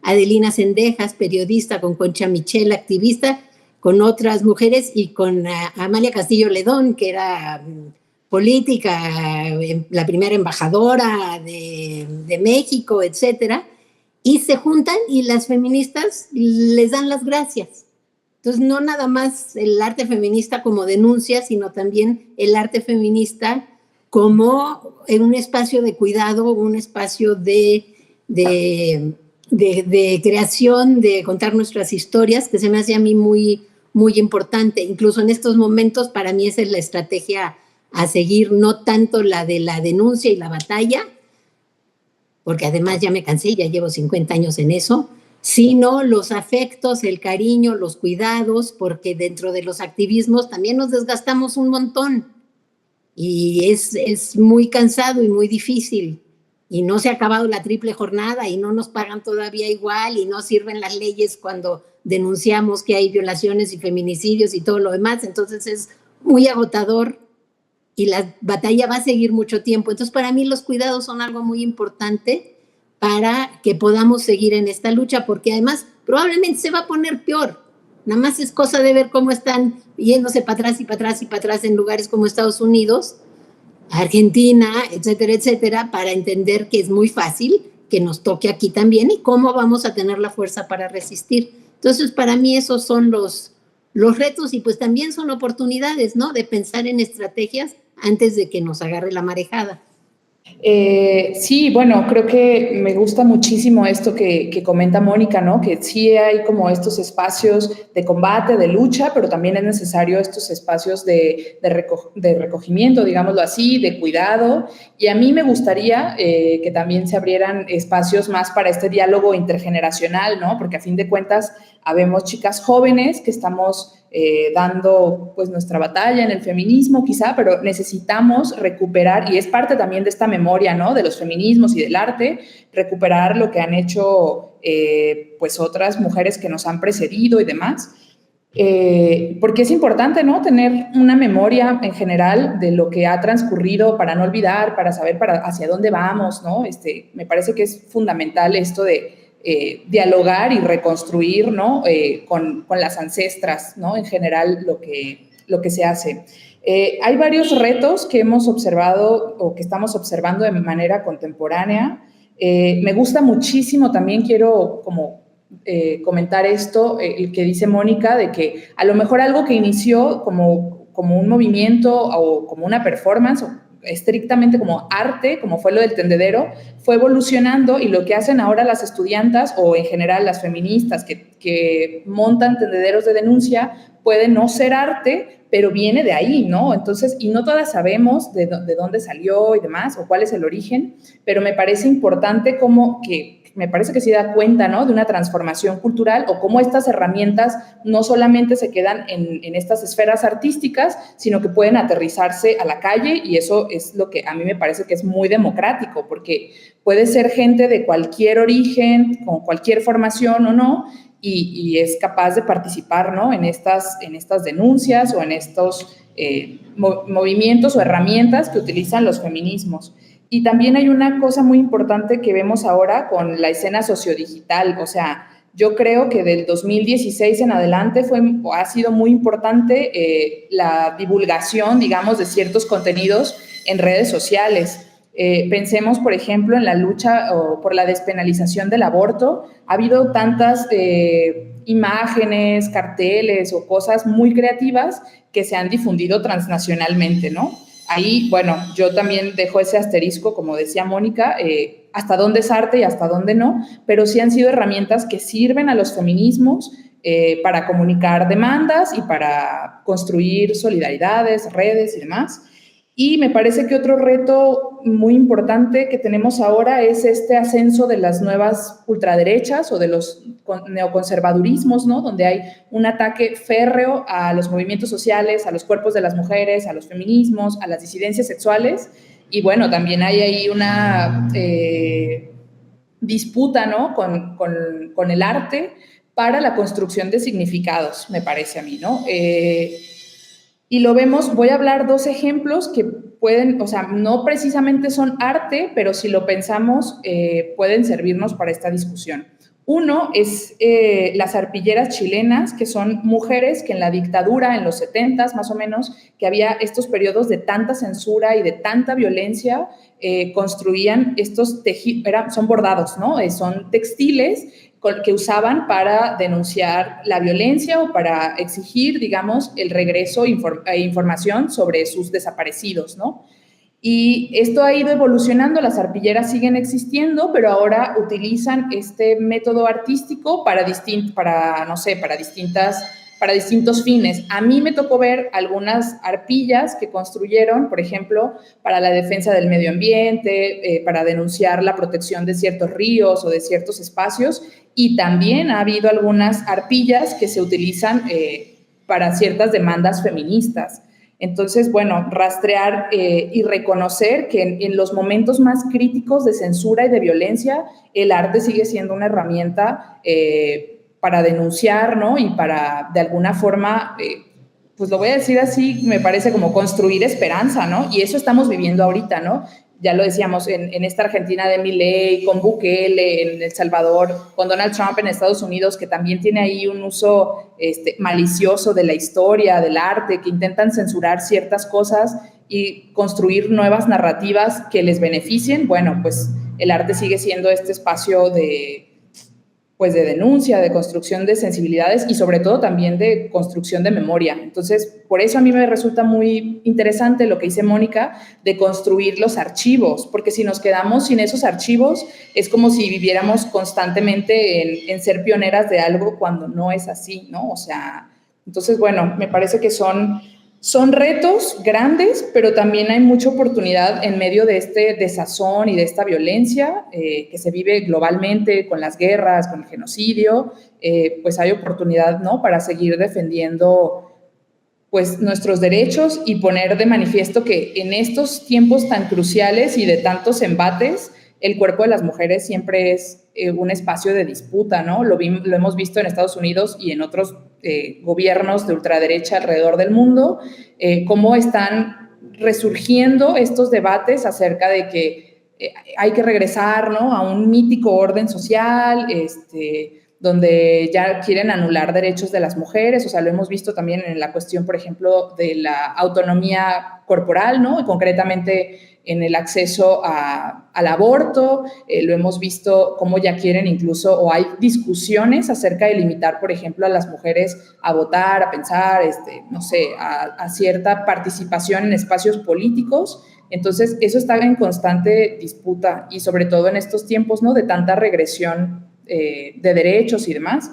Adelina Cendejas, periodista, con Concha Michel, activista, con otras mujeres, y con Amalia Castillo Ledón, que era política, la primera embajadora de México, etcétera, y se juntan y las feministas les dan las gracias. Entonces, no nada más el arte feminista como denuncia, sino también el arte feminista como en un espacio de cuidado, un espacio de creación, de contar nuestras historias, que se me hace a mí muy, muy importante. Incluso en estos momentos, para mí esa es la estrategia a seguir, no tanto la de la denuncia y la batalla, porque además ya me cansé, ya llevo 50 años en eso, sino los afectos, el cariño, los cuidados, porque dentro de los activismos también nos desgastamos un montón. y es muy cansado y muy difícil. Y no se ha acabado la triple jornada y no nos pagan todavía igual y no sirven las leyes cuando denunciamos que hay violaciones y feminicidios y todo lo demás. Entonces es muy agotador y la batalla va a seguir mucho tiempo. Entonces para mí los cuidados son algo muy importante para que podamos seguir en esta lucha, porque además probablemente se va a poner peor. Nada más es cosa de ver cómo están yéndose para atrás y para atrás y para atrás en lugares como Estados Unidos, Argentina, etcétera, etcétera, para entender que es muy fácil que nos toque aquí también y cómo vamos a tener la fuerza para resistir. Entonces, para mí esos son los retos y pues también son oportunidades, ¿no? De pensar en estrategias antes de que nos agarre la marejada. Sí, bueno, creo que me gusta muchísimo esto que comenta Mónica, ¿no? Que sí hay como estos espacios de combate, de lucha, pero también es necesario estos espacios de recogimiento, digámoslo así, de cuidado. Y a mí me gustaría que también se abrieran espacios más para este diálogo intergeneracional, ¿no? Porque a fin de cuentas habemos chicas jóvenes que estamos dando pues nuestra batalla en el feminismo quizá, pero necesitamos recuperar, y es parte también de esta memoria, ¿no? De los feminismos y del arte, recuperar lo que han hecho pues otras mujeres que nos han precedido y demás, porque es importante, ¿no? Tener una memoria en general de lo que ha transcurrido para no olvidar, para saber hacia dónde vamos, ¿no? Me parece que es fundamental esto de dialogar y reconstruir, ¿no? Con las ancestras, ¿no? En general, lo que se hace. Hay varios retos que hemos observado o que estamos observando de manera contemporánea. Me gusta muchísimo, también quiero como comentar esto, el que dice Mónica, de que a lo mejor algo que inició como un movimiento o como una performance o estrictamente como arte, como fue lo del tendedero, fue evolucionando y lo que hacen ahora las estudiantas o en general las feministas que montan tendederos de denuncia puede no ser arte, pero viene de ahí, ¿no? Entonces, y no todas sabemos de dónde salió y demás, o cuál es el origen, pero me parece importante como que me parece que sí da cuenta, ¿no? De una transformación cultural o cómo estas herramientas no solamente se quedan en estas esferas artísticas, sino que pueden aterrizarse a la calle, y eso es lo que a mí me parece que es muy democrático, porque puede ser gente de cualquier origen, con cualquier formación o no, y es capaz de participar, ¿no? En estas denuncias o en estos movimientos o herramientas que utilizan los feminismos. Y también hay una cosa muy importante que vemos ahora con la escena sociodigital. O sea, yo creo que del 2016 en adelante ha sido muy importante la divulgación, digamos, de ciertos contenidos en redes sociales. Pensemos, por ejemplo, en la lucha por la despenalización del aborto. Ha habido tantas imágenes, carteles o cosas muy creativas que se han difundido transnacionalmente, ¿no? Ahí, bueno, yo también dejo ese asterisco, como decía Mónica, hasta dónde es arte y hasta dónde no, pero sí han sido herramientas que sirven a los feminismos para comunicar demandas y para construir solidaridades, redes y demás. Y me parece que otro reto muy importante que tenemos ahora es este ascenso de las nuevas ultraderechas o de los neoconservadurismos, ¿no? Donde hay un ataque férreo a los movimientos sociales, a los cuerpos de las mujeres, a los feminismos, a las disidencias sexuales. Y bueno, también hay ahí una disputa, ¿no? Con el arte para la construcción de significados, me parece a mí, ¿no? Y lo vemos, voy a hablar dos ejemplos que pueden, o sea, no precisamente son arte, pero si lo pensamos, pueden servirnos para esta discusión. Uno es las arpilleras chilenas, que son mujeres que en la dictadura, en los 70s más o menos, que había estos periodos de tanta censura y de tanta violencia, construían estos tejidos, son bordados, ¿no? Son textiles que usaban para denunciar la violencia o para exigir, digamos, el regreso e información sobre sus desaparecidos, ¿no? Y esto ha ido evolucionando, las arpilleras siguen existiendo, pero ahora utilizan este método artístico para distintos fines. A mí me tocó ver algunas arpillas que construyeron, por ejemplo, para la defensa del medio ambiente, para denunciar la protección de ciertos ríos o de ciertos espacios, y también ha habido algunas arpillas que se utilizan para ciertas demandas feministas. Entonces, bueno, rastrear y reconocer que en los momentos más críticos de censura y de violencia, el arte sigue siendo una herramienta para denunciar, ¿no? Y para, de alguna forma, pues lo voy a decir así, me parece como construir esperanza, ¿no? Y eso estamos viviendo ahorita, ¿no? Ya lo decíamos en esta Argentina de Milei, con Bukele en El Salvador, con Donald Trump en Estados Unidos, que también tiene ahí un uso malicioso de la historia, del arte, que intentan censurar ciertas cosas y construir nuevas narrativas que les beneficien. Bueno, pues el arte sigue siendo este espacio de denuncia, de construcción de sensibilidades y sobre todo también de construcción de memoria. Entonces, por eso a mí me resulta muy interesante lo que dice Mónica de construir los archivos, porque si nos quedamos sin esos archivos, es como si viviéramos constantemente en ser pioneras de algo cuando no es así, ¿no? O sea, entonces, bueno, me parece que son retos grandes, pero también hay mucha oportunidad en medio de este desazón y de esta violencia que se vive globalmente con las guerras, con el genocidio, pues hay oportunidad, ¿no?, para seguir defendiendo pues nuestros derechos y poner de manifiesto que en estos tiempos tan cruciales y de tantos embates, el cuerpo de las mujeres siempre es un espacio de disputa, ¿no? Lo hemos visto en Estados Unidos y en otros gobiernos de ultraderecha alrededor del mundo, cómo están resurgiendo estos debates acerca de que hay que regresar, ¿no?, a un mítico orden social, donde ya quieren anular derechos de las mujeres. O sea, lo hemos visto también en la cuestión, por ejemplo, de la autonomía corporal, ¿no?, y concretamente en el acceso al aborto. Lo hemos visto cómo ya quieren incluso, o hay discusiones acerca de limitar, por ejemplo, a las mujeres a votar, a pensar, no sé, a cierta participación en espacios políticos. Entonces, eso está en constante disputa y sobre todo en estos tiempos, ¿no?, de tanta regresión de derechos y demás.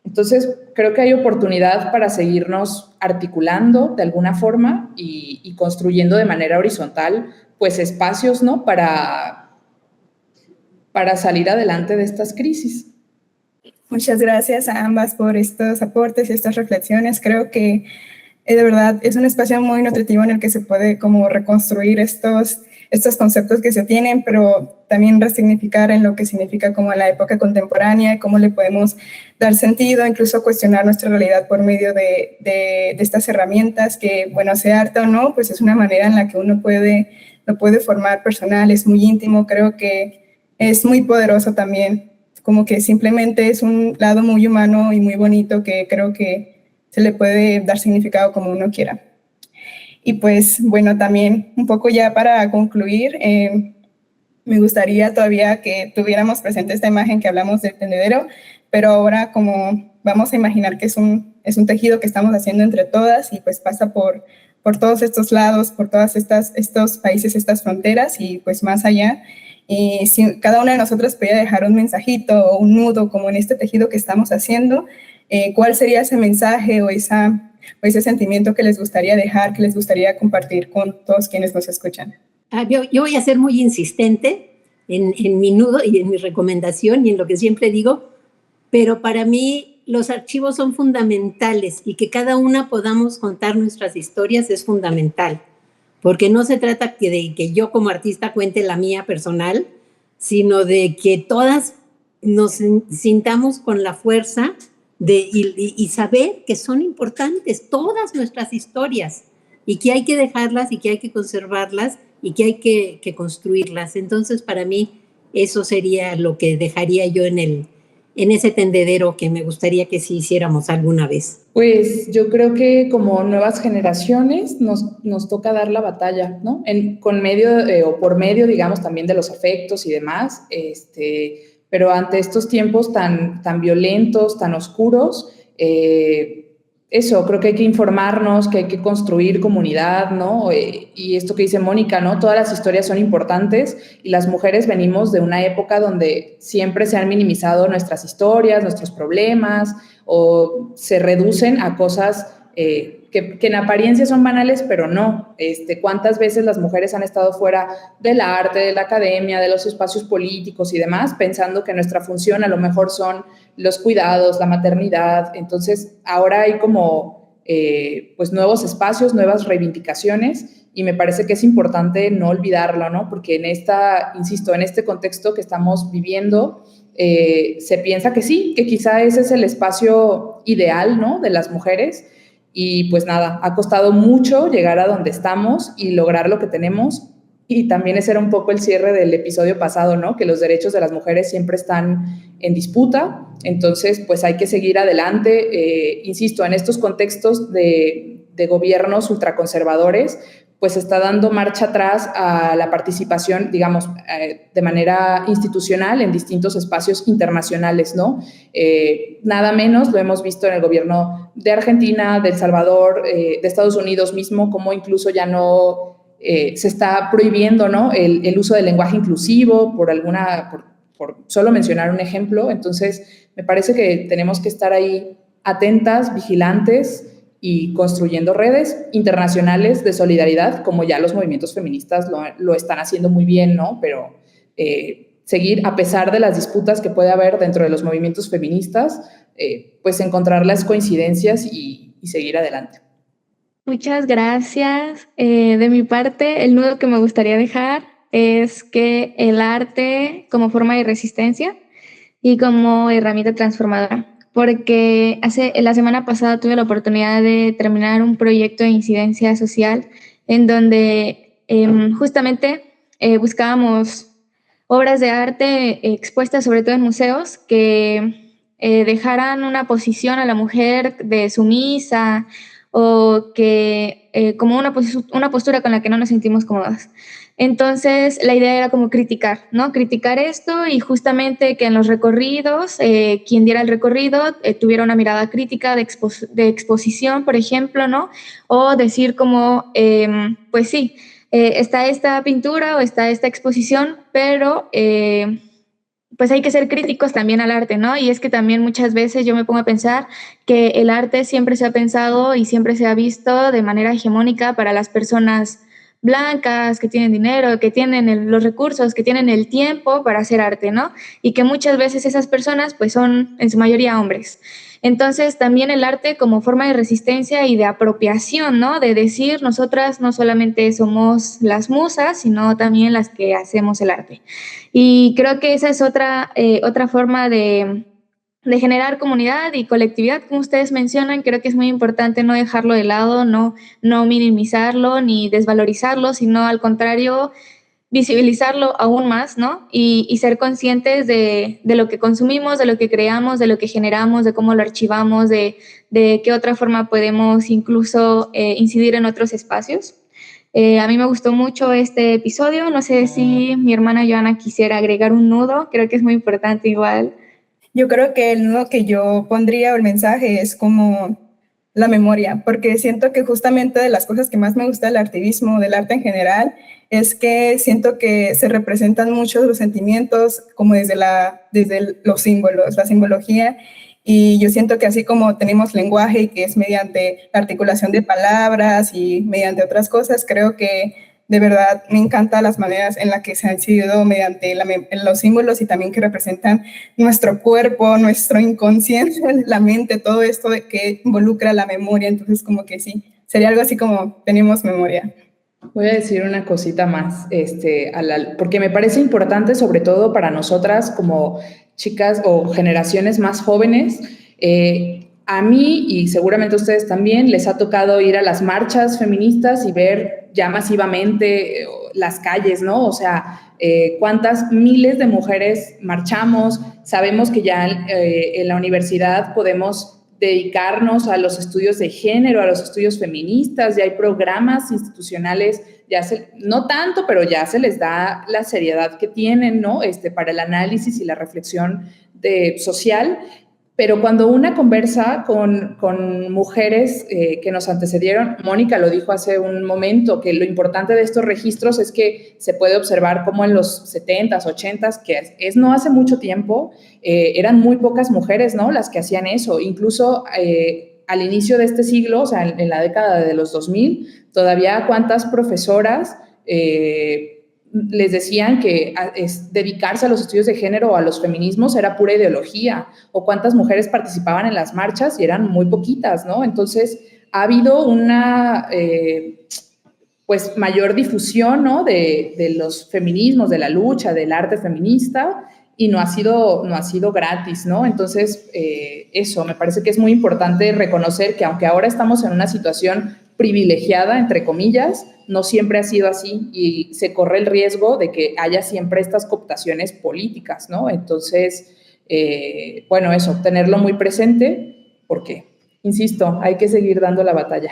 Entonces, creo que hay oportunidad para seguirnos articulando de alguna forma y construyendo de manera horizontal, pues, espacios, ¿no?, para salir adelante de estas crisis. Muchas gracias a ambas por estos aportes y estas reflexiones. Creo que de verdad es un espacio muy nutritivo en el que se puede como reconstruir estos conceptos que se tienen, pero también resignificar en lo que significa como la época contemporánea, cómo le podemos dar sentido, incluso cuestionar nuestra realidad por medio de estas herramientas que, bueno, sea arte o no, pues es una manera en la que uno lo puede formar personal, es muy íntimo. Creo que es muy poderoso también, como que simplemente es un lado muy humano y muy bonito que creo que se le puede dar significado como uno quiera. Y pues, bueno, también un poco ya para concluir, me gustaría todavía que tuviéramos presente esta imagen que hablamos del tendedero, pero ahora como vamos a imaginar que es un tejido que estamos haciendo entre todas y pues pasa por todos estos lados, por todos estos países, estas fronteras y pues más allá. Y si cada una de nosotras pudiera dejar un mensajito o un nudo como en este tejido que estamos haciendo, ¿cuál sería ese mensaje o ese sentimiento que les gustaría dejar, que les gustaría compartir con todos quienes nos escuchan? Yo voy a ser muy insistente en mi nudo y en mi recomendación y en lo que siempre digo, pero para mí los archivos son fundamentales y que cada una podamos contar nuestras historias es fundamental, porque no se trata de que yo como artista cuente la mía personal, sino de que todas nos sintamos con la fuerza y saber que son importantes todas nuestras historias y que hay que dejarlas y que hay que conservarlas y que hay que construirlas. Entonces, para mí, eso sería lo que dejaría yo en ese tendedero que me gustaría que sí hiciéramos alguna vez. Pues yo creo que como nuevas generaciones nos toca dar la batalla, ¿no? Con medio o por medio, digamos, también de los afectos y demás, pero ante estos tiempos tan violentos, tan oscuros, eso, creo que hay que informarnos, que hay que construir comunidad, ¿no? Y esto que dice Mónica, ¿no? Todas las historias son importantes y las mujeres venimos de una época donde siempre se han minimizado nuestras historias, nuestros problemas, o se reducen a cosas que en apariencia son banales, pero no. ¿Cuántas veces las mujeres han estado fuera del arte, de la academia, de los espacios políticos y demás, pensando que nuestra función a lo mejor son los cuidados, la maternidad? Entonces, ahora hay como pues nuevos espacios, nuevas reivindicaciones, y me parece que es importante no olvidarlo, ¿no? Porque insisto, en este contexto que estamos viviendo, se piensa que sí, que quizá ese es el espacio ideal, ¿no?, de las mujeres, y pues nada, ha costado mucho llegar a donde estamos y lograr lo que tenemos. Y también ese era un poco el cierre del episodio pasado, ¿no?, que los derechos de las mujeres siempre están en disputa. Entonces, pues hay que seguir adelante. Insisto, en estos contextos de gobiernos ultraconservadores, pues está dando marcha atrás a la participación, digamos, de manera institucional en distintos espacios internacionales, ¿no? Nada menos lo hemos visto en el gobierno de Argentina, de El Salvador, de Estados Unidos mismo, como incluso ya no se está prohibiendo, ¿no?, el uso del lenguaje inclusivo por solo mencionar un ejemplo. Entonces, me parece que tenemos que estar ahí atentas, vigilantes y construyendo redes internacionales de solidaridad, como ya los movimientos feministas lo están haciendo muy bien, ¿no? Pero seguir, a pesar de las disputas que puede haber dentro de los movimientos feministas, pues encontrar las coincidencias y seguir adelante. Muchas gracias. De mi parte, el nudo que me gustaría dejar es que el arte como forma de resistencia y como herramienta transformadora, porque la semana pasada tuve la oportunidad de terminar un proyecto de incidencia social en donde justamente buscábamos obras de arte expuestas sobre todo en museos que dejaran una posición a la mujer de sumisa o que como una postura con la que no nos sentimos cómodas. Entonces, la idea era como criticar, ¿no? Criticar esto y justamente que en los recorridos, quien diera el recorrido tuviera una mirada crítica de exposición, por ejemplo, ¿no? O decir como, pues sí, está esta pintura o está esta exposición, pero pues hay que ser críticos también al arte, ¿no? Y es que también muchas veces yo me pongo a pensar que el arte siempre se ha pensado y siempre se ha visto de manera hegemónica para las personas blancas, que tienen dinero, que tienen los recursos, que tienen el tiempo para hacer arte, ¿no? Y que muchas veces esas personas pues son en su mayoría hombres. Entonces también el arte como forma de resistencia y de apropiación, ¿no? De decir, nosotras no solamente somos las musas, sino también las que hacemos el arte. Y creo que esa es otra forma de generar comunidad y colectividad, como ustedes mencionan. Creo que es muy importante no dejarlo de lado, no minimizarlo ni desvalorizarlo, sino al contrario, visibilizarlo aún más, ¿no? Y ser conscientes de lo que consumimos, de lo que creamos, de lo que generamos, de cómo lo archivamos, de qué otra forma podemos incluso incidir en otros espacios. A mí me gustó mucho este episodio. No sé si mi hermana Joana quisiera agregar un nudo. Creo que es muy importante igual. Yo creo que el nudo que yo pondría o el mensaje es como la memoria, porque siento que justamente de las cosas que más me gusta del activismo, del arte en general, es que siento que se representan muchos los sentimientos como desde los símbolos, la simbología. Y yo siento que así como tenemos lenguaje y que es mediante la articulación de palabras y mediante otras cosas, creo que de verdad me encantan las maneras en las que se han sido mediante los símbolos y también que representan nuestro cuerpo, nuestro inconsciente, la mente, todo esto de que involucra la memoria. Entonces como que sí, sería algo así como tenemos memoria. Voy a decir una cosita más, porque me parece importante, sobre todo para nosotras como chicas o generaciones más jóvenes. A mí, y seguramente a ustedes también, les ha tocado ir a las marchas feministas y ver ya masivamente las calles, ¿no? O sea, cuántas miles de mujeres marchamos. Sabemos que ya en la universidad podemos dedicarnos a los estudios de género, a los estudios feministas. Ya hay programas institucionales, no tanto, pero ya se les da la seriedad que tienen, ¿no? Para el análisis y la reflexión social. Pero cuando una conversa con mujeres que nos antecedieron, Mónica lo dijo hace un momento, que lo importante de estos registros es que se puede observar cómo en los 70s, 80s, que es no hace mucho tiempo, eran muy pocas mujeres, ¿no?, las que hacían eso. Incluso al inicio de este siglo, o sea, en la década de los 2000, todavía cuántas profesoras les decían que dedicarse a los estudios de género o a los feminismos era pura ideología, o cuántas mujeres participaban en las marchas y eran muy poquitas, ¿no? Entonces, ha habido una pues mayor difusión, ¿no? de los feminismos, de la lucha, del arte feminista, y no ha sido gratis, ¿no? Entonces, eso, me parece que es muy importante reconocer que aunque ahora estamos en una situación privilegiada, entre comillas, no siempre ha sido así y se corre el riesgo de que haya siempre estas cooptaciones políticas, ¿no? Entonces, bueno, eso, tenerlo muy presente porque, insisto, hay que seguir dando la batalla.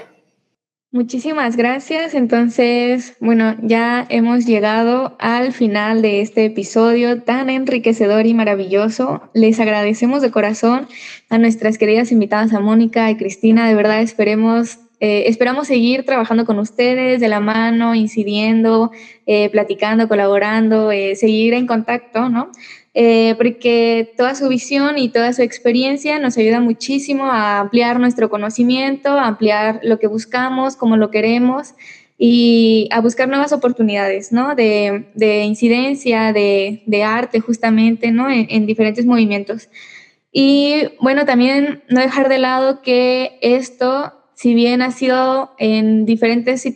Muchísimas gracias. Entonces, bueno, ya hemos llegado al final de este episodio tan enriquecedor y maravilloso. Les agradecemos de corazón a nuestras queridas invitadas, a Mónica y Cristina. De verdad, esperamos seguir trabajando con ustedes de la mano, incidiendo, platicando, colaborando, seguir en contacto, ¿no? Porque toda su visión y toda su experiencia nos ayuda muchísimo a ampliar nuestro conocimiento, a ampliar lo que buscamos, cómo lo queremos y a buscar nuevas oportunidades, ¿no? De incidencia, de arte justamente, ¿no? En diferentes movimientos. Y bueno, también no dejar de lado que esto, si bien ha sido en diferentes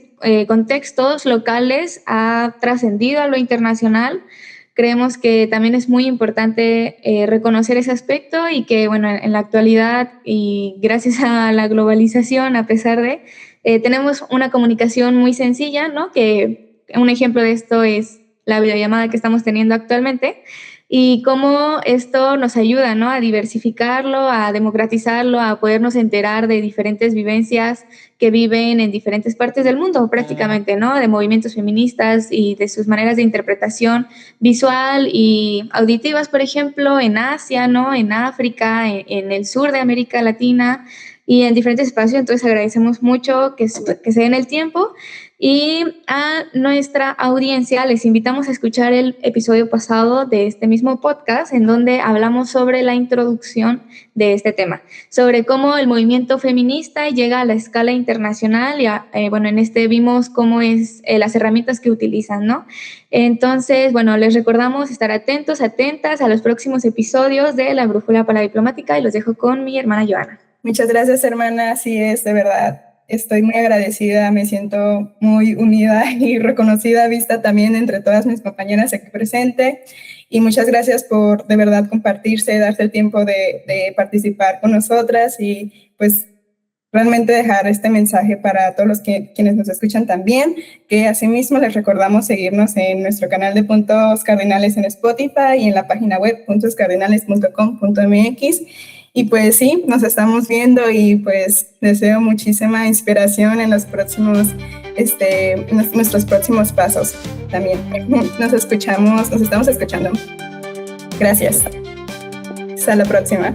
contextos locales, ha trascendido a lo internacional. Creemos que también es muy importante reconocer ese aspecto y que, bueno, en la actualidad y gracias a la globalización, a pesar de, tenemos una comunicación muy sencilla, ¿no? Que un ejemplo de esto es la videollamada que estamos teniendo actualmente y cómo esto nos ayuda, ¿no? A diversificarlo, a democratizarlo, a podernos enterar de diferentes vivencias que viven en diferentes partes del mundo prácticamente, ¿no? De movimientos feministas y de sus maneras de interpretación visual y auditivas, por ejemplo, en Asia, ¿no? En África, en el sur de América Latina y en diferentes espacios. Entonces agradecemos mucho que se den el tiempo. Y a nuestra audiencia les invitamos a escuchar el episodio pasado de este mismo podcast en donde hablamos sobre la introducción de este tema, sobre cómo el movimiento feminista llega a la escala internacional y bueno, en este vimos cómo es las herramientas que utilizan, ¿no? Entonces, bueno, les recordamos estar atentos, atentas a los próximos episodios de La Brújula para la Diplomática y los dejo con mi hermana Joana. Muchas gracias, hermana, así es, de verdad. Estoy muy agradecida, me siento muy unida y reconocida, vista también entre todas mis compañeras aquí presentes. Y muchas gracias por de verdad compartirse, darse el tiempo de participar con nosotras y pues realmente dejar este mensaje para todos los quienes nos escuchan también, que asimismo les recordamos seguirnos en nuestro canal de Puntos Cardinales en Spotify y en la página web puntoscardinales.com.mx. Y pues sí, nos estamos viendo y pues deseo muchísima inspiración en los próximos, nuestros próximos pasos también. Nos estamos escuchando. Gracias. Hasta la próxima.